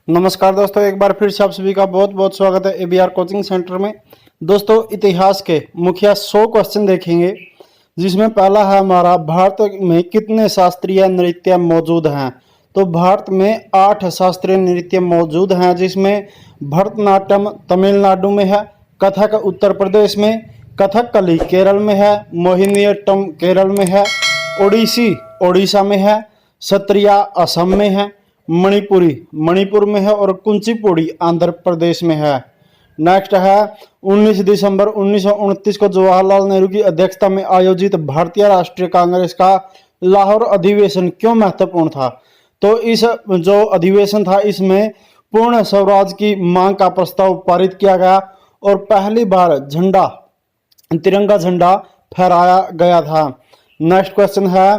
नमस्कार दोस्तों, एक बार फिर से आप सभी का बहुत बहुत स्वागत है एबीआर कोचिंग सेंटर में। दोस्तों, इतिहास के मुखिया 100 क्वेश्चन देखेंगे, जिसमें पहला है हमारा, भारत में कितने शास्त्रीय नृत्य मौजूद हैं। तो भारत में 8 शास्त्रीय नृत्य मौजूद हैं, जिसमें भरतनाट्यम तमिलनाडु में है, कथक उत्तर प्रदेश में, कथकली केरल में है, मोहिनीअट्टम केरल में है, ओडिसी ओडिशा में है, सत्रिया असम में है, मणिपुरी मणिपुर में है और कुचिपुड़ी आंध्र प्रदेश में है। नेक्स्ट है 19 दिसंबर 1929 को जवाहरलाल नेहरू की अध्यक्षता में आयोजित भारतीय राष्ट्रीय कांग्रेस का लाहौर अधिवेशन क्यों महत्वपूर्ण था। तो इस जो अधिवेशन था, इसमें पूर्ण स्वराज की मांग का प्रस्ताव पारित किया गया और पहली बार तिरंगा झंडा फहराया गया था। नेक्स्ट क्वेश्चन है,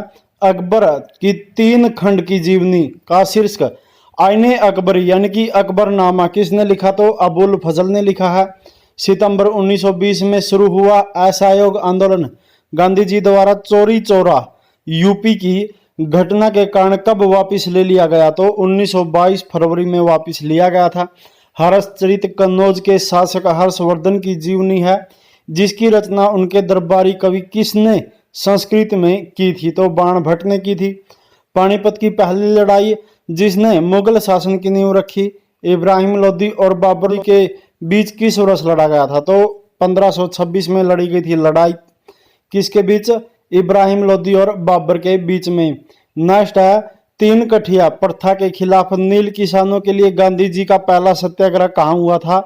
अकबर की 3 खंड की जीवनी का शीर्षक आईने अकबरी यानी कि अकबरनामा किसने लिखा। तो अबुल फजल ने लिखा है। सितंबर 1920 में शुरू हुआ असहयोग आंदोलन गांधी जी द्वारा चोरी चौरा यूपी की घटना के कारण कब वापस ले लिया गया। तो 1922 फरवरी में वापस लिया गया था। हर्षचरित कन्नौज के शासक हर्षवर्धन की जीवनी है, जिसकी रचना उनके दरबारी कवि किसने संस्कृत में की थी। तो बाण भट्ट ने की थी। पानीपत की पहली लड़ाई जिसने मुगल शासन की नींव रखी, इब्राहिम लोदी और बाबर के बीच किस वर्ष लड़ा गया था। तो 1526 में लड़ी गई थी लड़ाई, किसके बीच, इब्राहिम लोदी और बाबर के बीच में। नेक्स्ट है, 3 कठिया प्रथा के खिलाफ नील किसानों के लिए गांधी जी का पहला सत्याग्रह कहाँ हुआ था।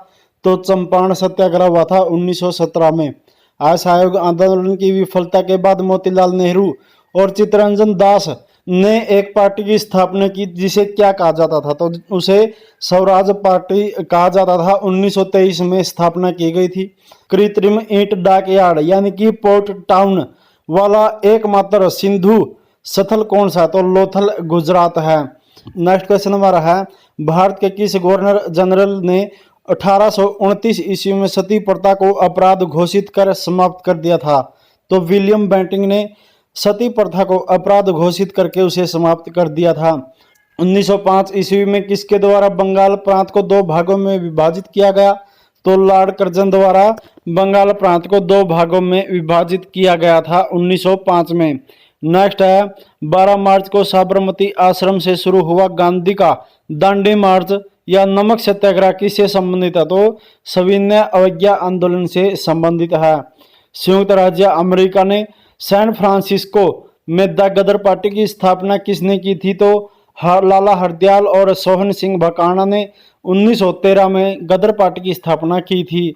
तो चंपारण सत्याग्रह हुआ था 1917 में। असहयोग आंदोलन की विफलता के बाद मोतीलाल नेहरू और चित्तरंजन दास ने एक पार्टी की स्थापना की, जिसे क्या कहा जाता था। तो उसे स्वराज पार्टी कहा जाता था। 1923 में स्थापना की गई थी। कृत्रिम ईंट डाकयार्ड यानी कि पोर्ट टाउन वाला एकमात्र सिंधु स्थल कौन सा। तो लोथल गुजरात है। नेक्स्ट क्वेश्चन हमारा है, भारत के किस गवर्नर जनरल ने 1829 ईस्वी में सती प्रथा को अपराध घोषित कर समाप्त कर दिया था। तो विलियम बेंटिंक ने सती प्रथा को अपराध घोषित करके उसे समाप्त कर दिया था। 1905 ईस्वी में किसके द्वारा बंगाल प्रांत को 2 भागों में विभाजित किया गया। तो लॉर्ड कर्जन द्वारा बंगाल प्रांत को 2 भागों में विभाजित किया गया था 1905 में। नेक्स्ट है, 12 मार्च को साबरमती आश्रम से शुरू हुआ गांधी का दांडी मार्च या नमक सत्याग्रह किससे संबंधित है। तो सविनय अवज्ञा आंदोलन से संबंधित है। संयुक्त राज्य अमेरिका ने सैन फ्रांसिस्को में द गदर पार्टी की स्थापना किसने की थी। तो लाला हरदयाल और सोहन सिंह भकाना ने 1913 में गदर पार्टी की स्थापना की थी।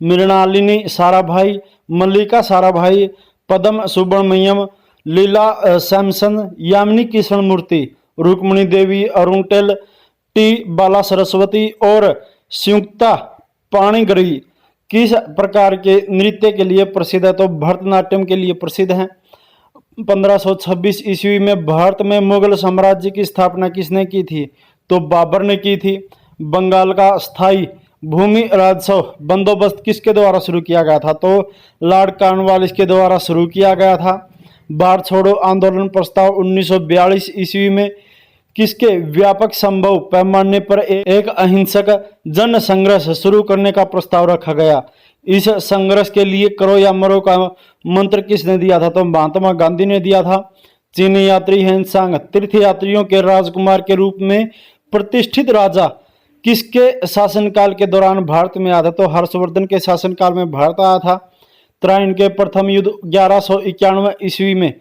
मृणालिनी साराभाई, मल्लिका साराभाई, पद्म सुब्रमण्यम, लीला सैमसन, यामिनी कृष्णमूर्ति, रुक्मणी देवी, अरुणटेल, टी बाला सरस्वती और संयुक्ता पाणिग्रही किस प्रकार के नृत्य के लिए प्रसिद्ध है। तो भरतनाट्यम के लिए प्रसिद्ध हैं। 1526 ईस्वी में भारत में मुगल साम्राज्य की स्थापना किसने की थी। तो बाबर ने की थी। बंगाल का स्थायी भूमि राजस्व बंदोबस्त किसके द्वारा शुरू किया गया था। तो लॉर्ड कॉर्नवालिस के द्वारा शुरू किया गया था। भारत छोड़ो आंदोलन प्रस्ताव 1942 ईस्वी में किसके व्यापक संभव पैमाने पर एक अहिंसक जन संघर्ष शुरू करने का प्रस्ताव रखा गया। इस संघर्ष के लिए करो या मरो का मंत्र किसने दिया था। तो महात्मा गांधी ने दिया था। चीनी यात्री हेनसांग तीर्थ यात्रियों के राजकुमार के रूप में प्रतिष्ठित राजा किसके शासनकाल के दौरान भारत में आया था। तो हर्षवर्धन के शासनकाल में भारत आया था। त्राइन के प्रथम युद्ध 1191 ईस्वी में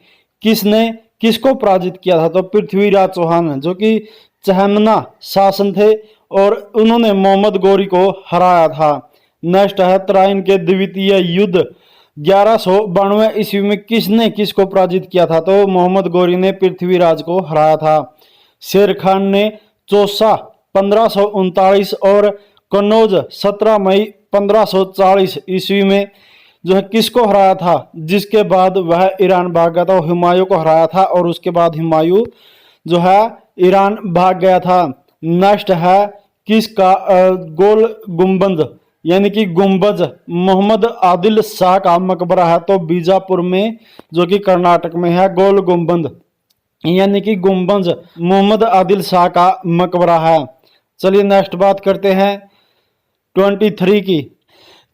किसको पराजित किया था। तो पृथ्वीराज चौहान, जो कि चहमना शासन थे, और उन्होंने मोहम्मद गौरी को हराया था। नेक्स्ट है, त्राइन के द्वितीय युद्ध 1192 ईस्वी में किसको पराजित किया था। तो मोहम्मद गौरी ने पृथ्वीराज को हराया था। शेर खान ने चौसा 1539 और कन्नौज 17 मई 1540 ईस्वी में जो है किसको हराया था, जिसके बाद वह ईरान भाग गया था। हुमायूं को हराया था और उसके बाद हुमायूं जो है ईरान भाग गया था। नेक्स्ट है, किसका गोल गुंबद यानी कि गुंबज मोहम्मद आदिल शाह का मकबरा है। तो बीजापुर में, जो कि कर्नाटक में है, गोल गुंबद यानी कि गुंबज मोहम्मद आदिल शाह का मकबरा है। चलिए नेक्स्ट बात करते हैं 23 की।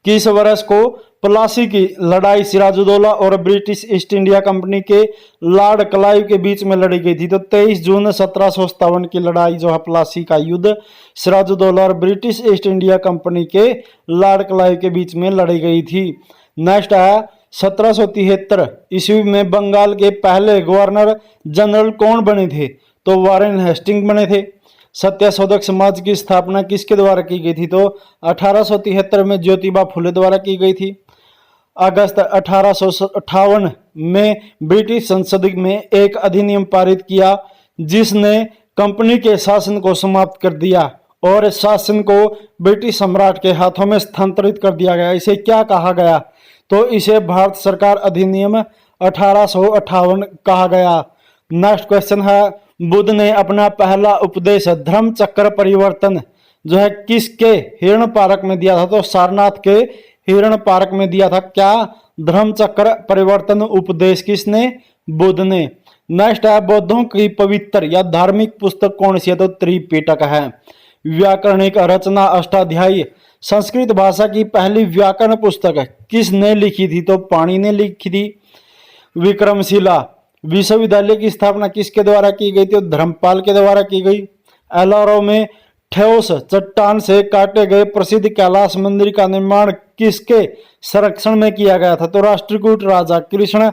किस वर्ष को प्लासी की लड़ाई सिराजुद्दौला और ब्रिटिश ईस्ट इंडिया कंपनी के लॉर्ड क्लाइव के बीच में लड़ी गई थी? तो 23 जून 1757 की लड़ाई जो है प्लासी का युद्ध सिराजुद्दौला और ब्रिटिश ईस्ट इंडिया कंपनी के लॉर्ड क्लाइव के बीच में लड़ी गई थी। नेक्स्ट है 1773 ईस्वी में बंगाल के पहले गवर्नर जनरल कौन बने थे? तो वारेन हेस्टिंग बने थे। सत्यशोधक समाज की स्थापना किसके द्वारा की गई थी? तो 1873 में ज्योतिबा फुले द्वारा की गई थी। अगस्त 1858 में ब्रिटिश संसद में एक अधिनियम पारित किया जिसने कंपनी के शासन को समाप्त कर दिया और शासन को ब्रिटिश सम्राट के हाथों में स्थानांतरित कर दिया गया। इसे क्या कहा गया? तो इसे भारत सरकार अधिनियम 1858 कहा गया। नेक्स्ट क्वेश्चन है, बुद्ध ने अपना पहला उपदेश धर्म चक्र परिवर्तन जो है किसके हिरण पार्क में दिया था? तो सारनाथ के हिरण पार्क में दिया था। क्या धर्म चक्र परिवर्तन उपदेश किसने? बुद्ध ने। नेक्स्ट है, बौद्धों की पवित्र या धार्मिक पुस्तक कौन सी है? तो त्रिपिटक है। व्याकरणिक रचना अष्टाध्यायी संस्कृत भाषा की पहली व्याकरण पुस्तक है किसने लिखी थी? तो पाणिनि ने लिखी थी। विक्रमशिला विश्वविद्यालय की स्थापना किसके द्वारा की गई थी? धर्मपाल के द्वारा की गई। एलारो में ठोस चट्टान से काटे गए प्रसिद्ध कैलाश मंदिर का निर्माण किसके संरक्षण में किया गया था? तो राष्ट्रकूट राजा कृष्ण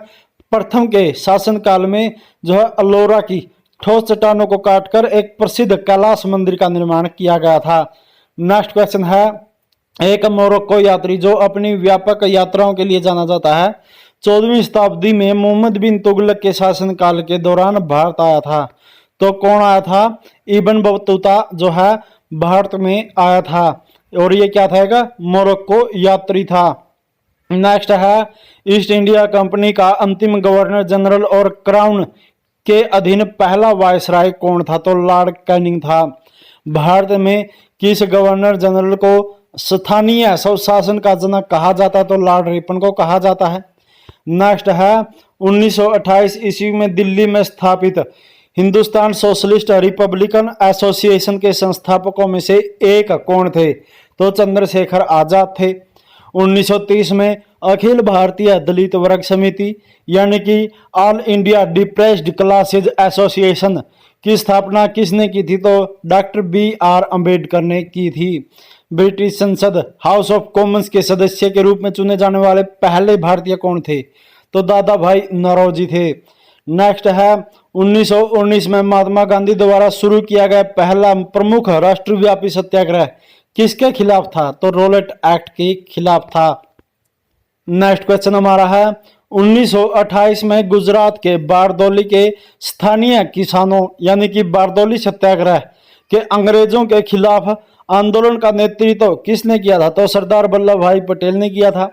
प्रथम के शासनकाल में जो है अलोरा की ठोस चट्टानों को काटकर एक प्रसिद्ध कैलाश मंदिर का निर्माण किया गया था। नेक्स्ट क्वेश्चन है, एक मोरक्को यात्री जो अपनी व्यापक यात्राओं के लिए जाना जाता है 14वीं शताब्दी में मोहम्मद बिन तुगलक के शासनकाल के दौरान भारत आया था। तो कौन आया था? इब्न बतूता जो है भारत में आया था और ये क्या था? मोरक्को यात्री था। नेक्स्ट है, ईस्ट इंडिया कंपनी का अंतिम गवर्नर जनरल और क्राउन के अधीन पहला वायसराय कौन था? तो लॉर्ड कैनिंग था। भारत में किस गवर्नर जनरल को स्थानीय स्वशासन का जनक कहा जाता है? तो लॉर्ड रिपन को कहा जाता है। नेक्स्ट है, 1928 ईस्वी में दिल्ली में स्थापित हिंदुस्तान सोशलिस्ट रिपब्लिकन एसोसिएशन के संस्थापकों में से एक कौन थे? तो चंद्रशेखर आजाद थे। 1930 में अखिल भारतीय दलित वर्ग समिति यानी कि all India depressed classes association की स्थापना किसने की थी? तो डॉक्टर BR अम्बेडकर ने की थी। ब्रिटिश संसद हाउस ऑफ कॉमन्स के सदस्य के रूप में चुने जाने वाले पहले भारतीय कौन थे? तो दादा भाई नौरोजी थे। नेक्स्ट है, 1919 में महात्मा गांधी द्वारा शुरू किया गया पहला प्रमुख राष्ट्रव्यापी सत्याग्रह किसके खिलाफ था? तो रोलेट एक्ट के खिलाफ था। नेक्स्ट क्वेश्चन हमारा है, 1928 में गुजरात के बारदौली के स्थानीय किसानों यानी कि बारदौली सत्याग्रह के अंग्रेजों के खिलाफ आंदोलन का नेतृत्व किसने किया था? तो सरदार वल्लभ भाई पटेल ने किया था।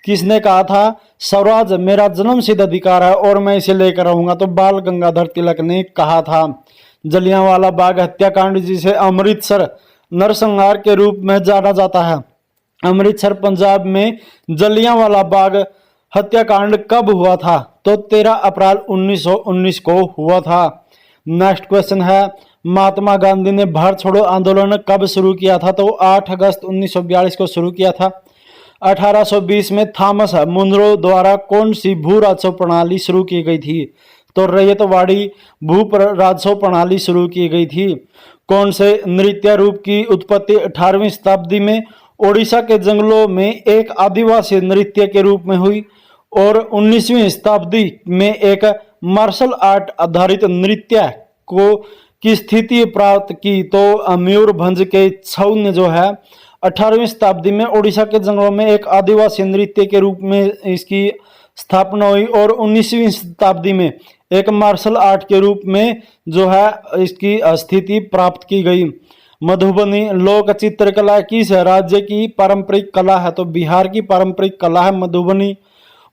किसने कहा था स्वराज मेरा जन्म सिद्ध अधिकार है और मैं इसे लेकर आऊंगा? तो बाल गंगाधर तिलक ने कहा था। जलियांवाला बाग हत्याकांड जिसे अमृतसर नरसंहार के रूप में जाना जाता है, अमृतसर पंजाब में जलियांवाला बाग हत्याकांड कब हुआ था? तो 13 अप्रैल 1919 को हुआ था। नेक्स्ट क्वेश्चन है, महात्मा गांधी ने भारत छोड़ो आंदोलन कब शुरू किया था? तो 8 अगस्त 1942 को शुरू किया था। 1820 में थॉमस मुनरो द्वारा कौन सी भू राजस्व प्रणाली शुरू की गई थी? तो रैयतवाड़ी भू राजस्व प्रणाली शुरू की गई थी। कौन से नृत्य रूप की उत्पत्ति 18वीं शताब्दी में ओडिशा के जंगलों में एक आदिवासी नृत्य के रूप में हुई और 19वीं शताब्दी में एक मार्शल आर्ट आधारित नृत्य को की स्थिति प्राप्त की? तो मयूरभंज के छऊ ने जो है 18वीं शताब्दी में ओडिशा के जंगलों में एक आदिवासी नृत्य के रूप में इसकी स्थापना हुई और 19वीं शताब्दी में एक मार्शल आर्ट के रूप में जो है इसकी स्थिति प्राप्त की गई। मधुबनी लोक चित्रकला किस राज्य की पारंपरिक कला है? तो बिहार की पारंपरिक कला है मधुबनी।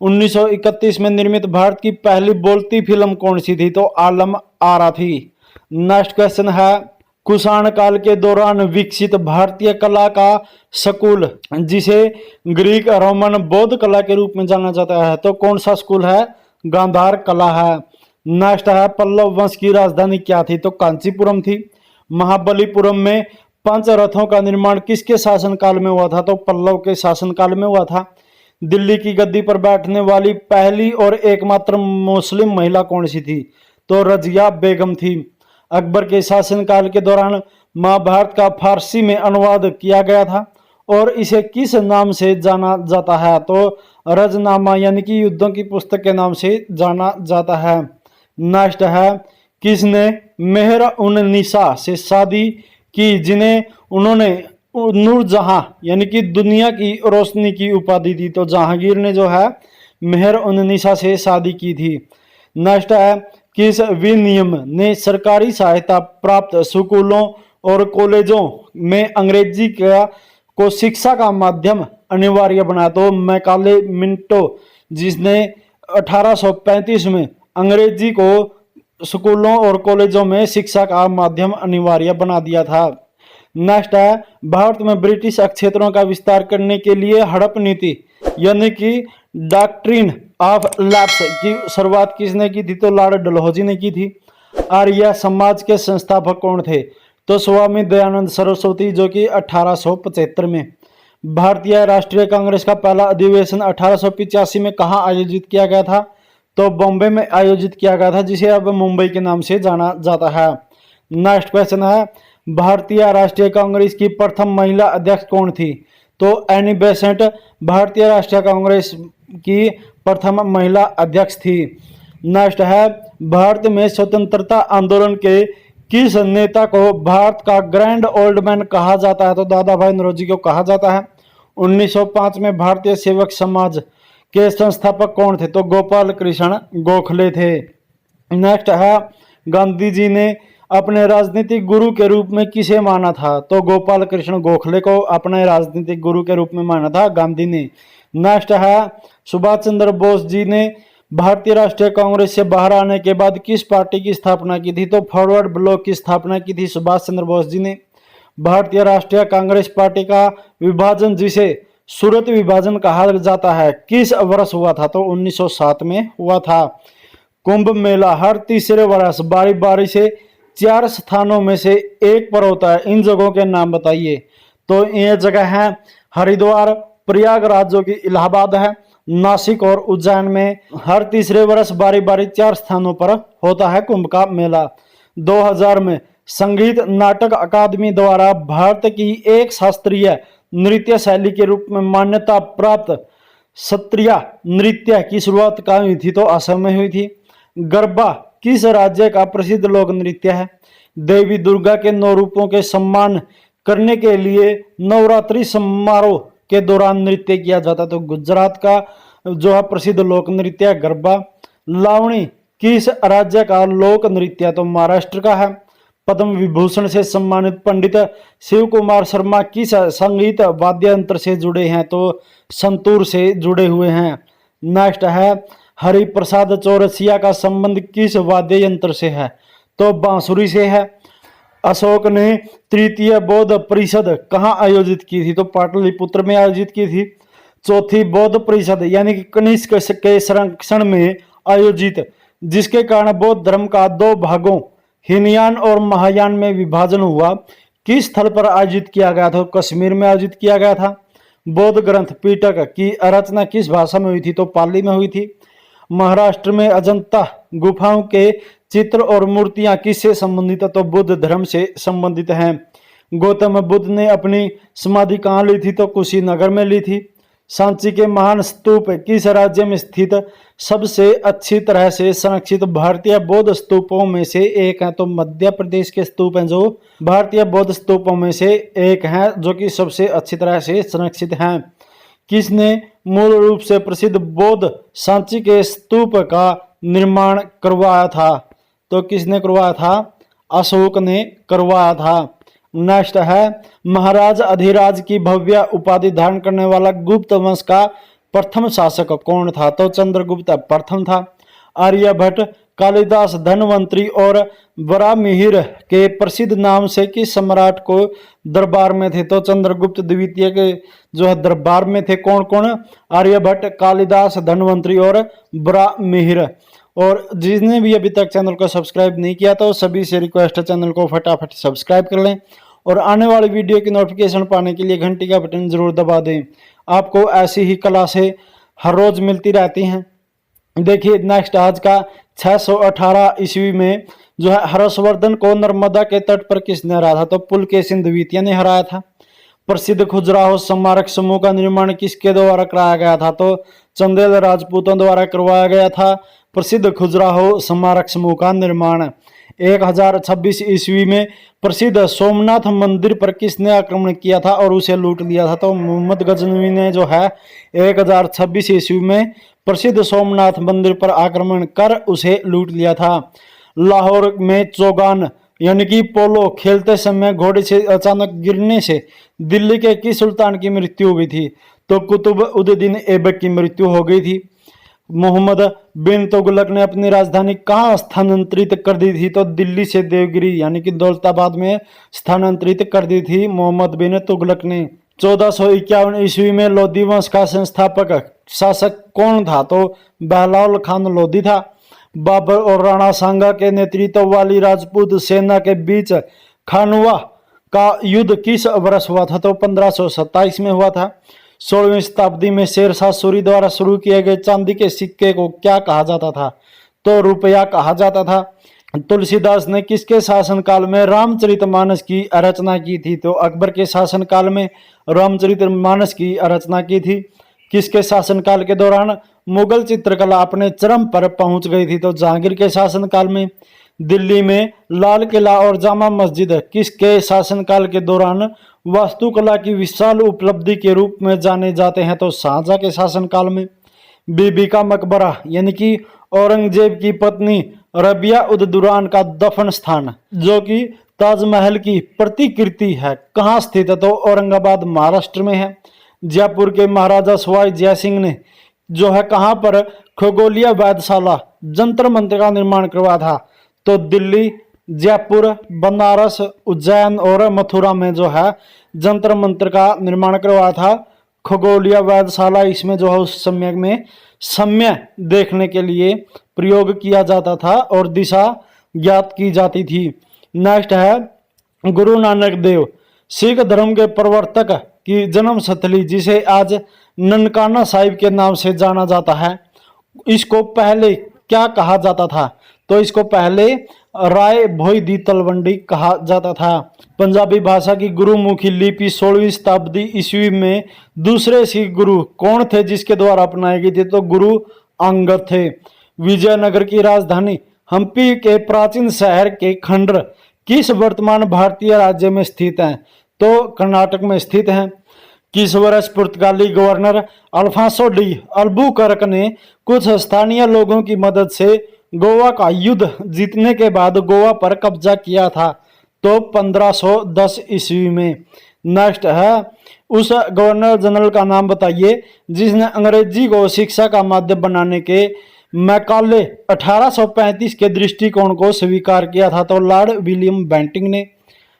1931 में निर्मित भारत की पहली बोलती फिल्म कौन सी थी? तो आलम आरा थी। नेक्स्ट क्वेश्चन है, कुषाण काल के दौरान विकसित भारतीय कला का स्कूल जिसे ग्रीक रोमन बौद्ध कला के रूप में जाना जाता है, तो कौन सा स्कूल है? गांधार कला है। नेक्स्ट है, पल्लव वंश की राजधानी क्या थी? तो कांचीपुरम थी। महाबलीपुरम में पंच रथों का निर्माण किसके शासनकाल में हुआ था? तो पल्लव के शासनकाल में हुआ था। दिल्ली की गद्दी पर बैठने वाली पहली और एकमात्र मुस्लिम महिला कौन सी थी? तो रजिया बेगम थी। अकबर के शासनकाल के दौरान महाभारत का फारसी में अनुवाद किया गया था और इसे किस नाम से जाना जाता है? तो रजनामा यानी कि युद्धों की पुस्तक के नाम से जाना जाता है। नेक्स्ट है, किसने मेहर उन निसा से शादी की जिन्हें उन्होंने नूरजहां यानी कि दुनिया की रोशनी की उपाधि दी? तो जहांगीर ने जो है मेहर उन निसा से शादी की थी। नेक्स्ट है, किस विनियम ने सरकारी सहायता प्राप्त स्कूलों और कॉलेजों में अंग्रेजी को शिक्षा का माध्यम अनिवार्य बनाया? तो मैकाले मिंटो, जिसने 1835 में अंग्रेजी को स्कूलों और कॉलेजों में शिक्षा का माध्यम अनिवार्य बना दिया था। नेक्स्ट है, भारत में ब्रिटिश क्षेत्रों का विस्तार करने के लिए हड़प नीति यानी कि डॉक्ट्रिन ऑफ लैप्स की शुरुआत किसने की थी? तो लॉर्ड डलहौजी ने की थी। आर्य समाज के संस्थापक कौन थे? तो स्वामी दयानंद सरस्वती, जो कि 1875 में। भारतीय राष्ट्रीय कांग्रेस का पहला अधिवेशन 1885 में कहाँ आयोजित किया गया था? तो बॉम्बे में आयोजित किया गया था, जिसे अब मुंबई के नाम से जाना जाता है। नेक्स्ट क्वेश्चन है, भारतीय राष्ट्रीय कांग्रेस की प्रथम महिला अध्यक्ष कौन थी? तो एनी बेसेंट भारतीय राष्ट्रीय कांग्रेस की प्रथम महिला अध्यक्ष थी। नेक्स्ट है, भारत में स्वतंत्रता आंदोलन के किस नेता को भारत का ग्रैंड ओल्ड मैन कहा जाता है? तो दादा भाई नौरोजी को कहा जाता है। 1905 में भारतीय सेवक समाज के संस्थापक कौन थे? तो गोपाल कृष्ण गोखले थे। नेक्स्ट है, गांधी जी ने अपने राजनीतिक गुरु के रूप में किसे माना था? तो गोपाल कृष्ण गोखले को अपने राजनीतिक गुरु के रूप में माना था गांधी ने। नेक्स्ट है, सुभाष चंद्र बोस जी ने भारतीय राष्ट्रीय कांग्रेस से बाहर आने के बाद किस पार्टी की स्थापना की थी? तो फॉरवर्ड ब्लॉक की स्थापना की थी सुभाष चंद्र बोस जी ने। भारतीय राष्ट्रीय कांग्रेस पार्टी का विभाजन, जिसे सूरत विभाजन कहा जाता है, किस वर्ष हुआ था? तो 1907 में हुआ था। कुंभ मेला हर तीसरे वर्ष बारी बारी से 4 स्थानों में से एक पर होता है। इन जगहों के नाम बताइए। तो ये जगह है हरिद्वार, प्रयागराज जो कि इलाहाबाद है, नासिक और उज्जैन में हर तीसरे वर्ष बारी बारी 4 स्थानों पर होता है कुंभ का मेला। 2000 में संगीत नाटक अकादमी द्वारा भारत की एक शास्त्रीय नृत्य शैली के रूप में मान्यता प्राप्त सत्रिया नृत्य की शुरुआत कहाँ हुई थी? तो असम में हुई थी। गरबा किस राज्य का प्रसिद्ध लोक नृत्य है? देवी दुर्गा के 9 रूपों के सम्मान करने के लिए नवरात्रि समारोह के दौरान नृत्य किया जाता है। तो गुजरात का जो है प्रसिद्ध लोक नृत्य है गरबा। लावणी किस राज्य का लोक नृत्य? तो महाराष्ट्र का है। पद्म विभूषण से सम्मानित पंडित शिव कुमार शर्मा किस संगीत वाद्य यंत्र से जुड़े हैं? तो संतूर से जुड़े हुए हैं। नेक्स्ट है, हरि प्रसाद चौरसिया का संबंध किस वाद्य यंत्र से है? तो बांसुरी से है। अशोक ने तृतीय बौद्ध परिषद कहाँ आयोजित की थी? तो पाटलिपुत्र में आयोजित की थी। चौथी बौद्ध परिषद यानी कि कनिष्क के संरक्षण में आयोजित, जिसके कारण बौद्ध धर्म का 2 भागों हीनयान और महायान में विभाजन हुआ, किस स्थल पर आयोजित किया गया था? कश्मीर में आयोजित किया गया था। बौद्ध ग्रंथ पिटक की रचना किस भाषा में हुई थी? तो पाली में हुई थी। महाराष्ट्र में अजंता गुफाओं के चित्र और मूर्तियां किससे संबंधित है? तो बुद्ध धर्म से संबंधित हैं। गौतम बुद्ध ने अपनी समाधि कहाँ ली थी? तो कुशीनगर में ली थी। सांची के महान स्तूप किस राज्य में स्थित सबसे अच्छी तरह से संरक्षित भारतीय बौद्ध स्तूपों में से एक है? तो मध्य प्रदेश के स्तूप हैं जो भारतीय बौद्ध स्तूपों में से एक हैं, जो कि सबसे अच्छी तरह से संरक्षित हैं। किसने मूल रूप से प्रसिद्ध बौद्ध सांची के स्तूप का निर्माण करवाया था? तो किसने करवाया था? अशोक ने करवाया था। नेक्स्ट है, महाराज अधिराज की भव्य उपाधि धारण करने वाला गुप्त वंश का प्रथम शासक कौन था? तो चंद्रगुप्त प्रथम था। आर्यभट्ट, कालिदास, धनवंतरी और वरामिहिर के प्रसिद्ध नाम से किस सम्राट को दरबार में थे? तो चंद्रगुप्त द्वितीय के जो है दरबार में थे। कौन कौन? आर्यभट्ट, कालिदास, धनवंतरी और वरामिहिर। और जिसने भी अभी तक चैनल को सब्सक्राइब नहीं किया तो सभी से रिक्वेस्ट है चैनल को फटाफट सब्सक्राइब कर लें और आने वाली वीडियो की नोटिफिकेशन पाने के लिए घंटी का बटन जरूर दबा दें। आपको ऐसी ही क्लासें हर रोज मिलती रहती हैं। देखिए नेक्स्ट आज का 618 ईस्वी में जो है हर्षवर्धन को नर्मदा के तट पर किसने हराया था? तो पुलकेशिन द्वितीय ने हराया था। प्रसिद्ध खजुराहो स्मारक समूह का निर्माण किसके द्वारा कराया गया था? तो चंदेल राजपूतों द्वारा करवाया गया था प्रसिद्ध खजुराहो स्मारक समूह का निर्माण। 1026 ईस्वी में प्रसिद्ध सोमनाथ मंदिर पर किसने आक्रमण किया था और उसे लूट लिया था? तो मोहम्मद गजनवी ने जो है 1026 ईस्वी में प्रसिद्ध सोमनाथ मंदिर पर आक्रमण कर उसे लूट लिया था। लाहौर में चौगान यानी कि पोलो खेलते समय घोड़े से अचानक गिरने से दिल्ली के किस सुल्तान की मृत्यु हो गई थी? तो कुतुब उद्दीन ऐबक की मृत्यु हो गई थी। मोहम्मद बिन तुगलक ने अपनी राजधानी कहाँ स्थानांतरित कर दी थी? तो दिल्ली से देवगिरी यानी कि दौलताबाद में स्थानांतरित कर दी थी मोहम्मद बिन तुगलक ने। 1451 ईस्वी में लोधी वंश का संस्थापक शासक कौन था? तो बहलौल खान लोधी था। बाबर और राणा सांगा के नेतृत्व वाली राजपूत सेना के बीच खानवा का युद्ध किस वर्ष हुआ था? तो 1527 में हुआ था। 16वीं शताब्दी में शेरशाह सूरी द्वारा शुरू किए गए चांदी के सिक्के को क्या कहा जाता था? तो रुपया कहा जाता था। तुलसीदास ने किसके शासनकाल में रामचरितमानस की रचना की थी? तो अकबर के शासनकाल में रामचरितमानस की रचना की थी। किसके शासनकाल के दौरान मुगल चित्रकला अपने चरम पर पहुंच गई थी? तो जहांगीर के शासनकाल में। दिल्ली में लाल किला और जामा मस्जिद किसके शासनकाल के दौरान वास्तुकला की विशाल उपलब्धि के रूप में जाने जाते हैं? तो शाहजहां के शासनकाल में। बीबी का मकबरा यानी कि औरंगजेब की पत्नी रबिया उद दुरान का दफन स्थान जो कि ताजमहल की प्रतिकृति है कहाँ स्थित है? तो औरंगाबाद महाराष्ट्र में है। जयपुर के महाराजा सवाई जयसिंह ने जो है कहाँ पर खगोलीय वेधशाला जंतर मंत्र का निर्माण करवाया था? तो दिल्ली, जयपुर, बनारस, उज्जैन और मथुरा में जो है जंतर मंत्र का निर्माण करवाया था खगोलीय वेधशाला। इसमें जो है उस समय में समय देखने के लिए प्रयोग किया जाता था और दिशा ज्ञात की जाती थी। नेक्स्ट है गुरु नानक देव सिख धर्म के प्रवर्तक की जन्म स्थली जिसे आज ननकाना साहिब के नाम से जाना जाता है, इसको पहले क्या कहा जाता था? तो इसको पहले राय भोई दी तलवंडी कहा जाता था। पंजाबी भाषा की गुरुमुखी लिपि 16वीं शताब्दी ईस्वी में दूसरे सिख गुरु कौन थे जिसके द्वारा अपनाई गई थी? तो गुरु अंगद थे। विजयनगर की राजधानी हम्पी के प्राचीन शहर के खंडर किस वर्तमान भारतीय राज्य में स्थित हैं? तो कर्नाटक में स्थित हैं। किस वर्ष पुर्तगाली गवर्नर अल्फांसो डी अल्बुकर्क ने कुछ स्थानीय लोगों की मदद से गोवा का युद्ध जीतने के बाद गोवा पर कब्जा किया था? तो 1510 ईस्वी में। नेक्स्ट है उस गवर्नर जनरल का नाम बताइए जिसने अंग्रेजी को शिक्षा का माध्यम बनाने के मैकाले 1835 के दृष्टिकोण को स्वीकार किया था? तो लॉर्ड विलियम बेंटिंग ने।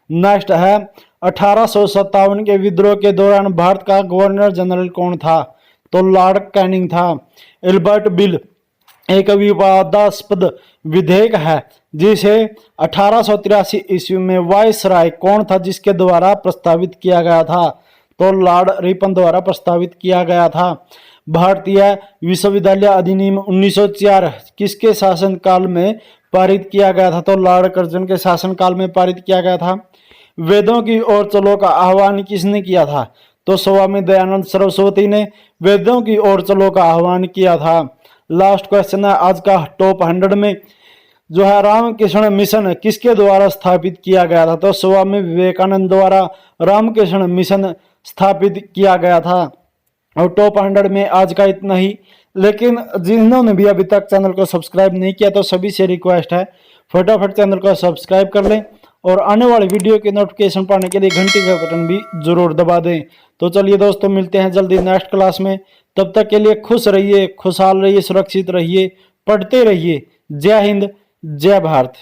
नेक्स्ट है 1857 के विद्रोह के दौरान भारत का गवर्नर जनरल कौन था? तो लॉर्ड कैनिंग था। एल्बर्ट बिल एक विवादास्पद विधेयक है जिसे 1883 ईस्वी में वायसराय कौन था जिसके द्वारा प्रस्तावित किया गया था? तो लॉर्ड रिपन द्वारा प्रस्तावित किया गया था। भारतीय विश्वविद्यालय अधिनियम 1904 किसके शासनकाल में पारित किया गया था? तो लॉर्ड कर्जन के शासनकाल में पारित किया गया था। वेदों की ओर चलो का आह्वान किसने किया था? तो स्वामी दयानंद सरस्वती ने वेदों की ओर चलो का आह्वान किया था। लास्ट क्वेश्चन है आज का टॉप 100 में जो है रामकृष्ण मिशन किसके द्वारा स्थापित किया गया था? तो स्वामी विवेकानंद द्वारा रामकृष्ण मिशन स्थापित किया गया था। और टॉप 100 में आज का इतना ही, लेकिन जिन्होंने भी अभी तक चैनल को सब्सक्राइब नहीं किया तो सभी से रिक्वेस्ट है फटाफट चैनल को सब्सक्राइब कर लें और आने वाली वीडियो की नोटिफिकेशन पाने के लिए घंटी का बटन भी जरूर दबा दें। तो चलिए दोस्तों मिलते हैं जल्दी नेक्स्ट क्लास में, तब तक के लिए खुश रहिए, खुशहाल रहिए, सुरक्षित रहिए, पढ़ते रहिए। जय हिंद, जय भारत।